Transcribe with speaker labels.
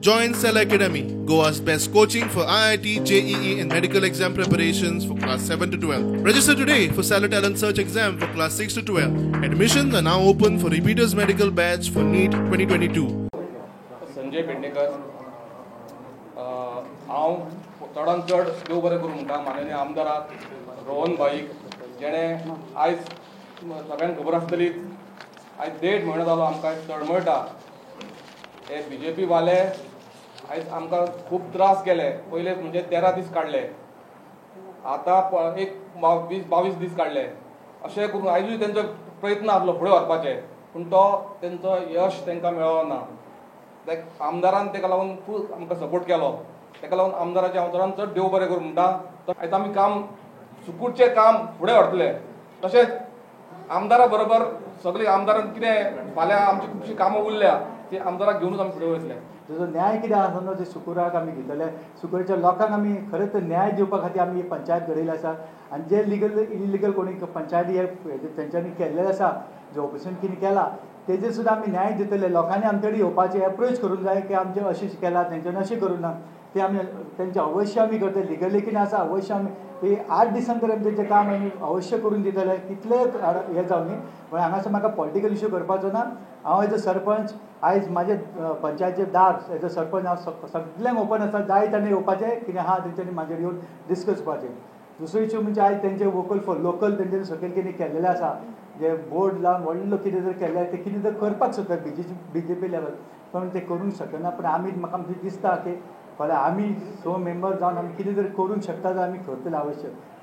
Speaker 1: Join Cell Academy, Goa's best coaching for IIT, JEE and medical exam preparations for class 7 to 12. Register today for Cell Talent Search exam for class 6 to 12. Admissions are now open for repeaters medical batch for NEET 2022.
Speaker 2: Sanjay Pednekar हांव चडांत चड देव बरें करूं म्हणटा माननीय आमदाराक रोहन भाईक जेणे आयज सगळ्यांक खबर आसतलीच आयज 1.5 म्हयनो जालो आमकां तळमळटा हे BJP वाले आयज आमकां खूब त्रास केले पयले म्हणजे 13 दीस काडले आतां एक 20-22 दीस काडले अशें करून आयजूय तेंचो प्रयत्न आसलो फुडें व्हरपाचे पूण तो तेंचो यश तांकां मेळ्ळो ना आमदारान तेका लागून फूल आमकां सपोर्ट केलो तेका लागून आमदाराचे हांव चडांत चड देव बरें करूं म्हणटा आयज आमी काम सुकूटचें काम फुडें व्हरतले तशेंच आमदारा बरोबर सगळीं आमदारान कितें फाल्यां आमची खुबशीं कामां उरल्या ती आमदाराक घेवनूच आमी फुडें वयतले
Speaker 3: जो न्याय कितें आसा न्हू ते सुकुराक आमी घेतले सुकुराच्या लोकांक आमी खरेंच न्याय दिवपा खातीर आमी पंचायत घडयली आसा आनी जे लिगल इलिगल कोणी पंचायती तेंच्यांनी केल्लें आसा जे ऑपरेशन कितें केलां तेजेर सुद्दां आमी न्याय दितले लोकांनी आमचे कडेन येवपाचें एप्रोच करूंक जाय की आमचें अशें केलां तेंच्यांनी अशें करूं ना ते आमी तेंचें अवश्य आमी करतले लिगली कितें आसा अवश्य आमी ते 8 दिसांनी तर तेंचें काम आमी अवश्य करून दितले कितले हें जावं न्ही पण हांगासर म्हाका पॉलिटिकल इश्यू करपाचो ना हांव एज अ सरपंच आयज म्हाजे पंचायतीचे दार एज अ सरपंच हांव सगळ्यांक ओपन आसा जाय तेन्ना येवपाचें कितें आहा तेंच्यांनी म्हाजेर येवन डिस्कस करपाचें दुसरो इश्यू म्हणजे आयज तेंचे वोकल फॉर लोकल तेंच्यांनी सकयल कितें केल्लेलें आसा जे बोर्ड लावन व्हडलो कितें जर केलें तें कितें जर करपाक सोदता BJP लेवल पण ते करूंक शकना पण आमी म्हाका दिसता की फाल्यां आमी 6 मेंबर जावन आमी कितें जर करूंक शकता जाल्यार आमी करतले आवश्यक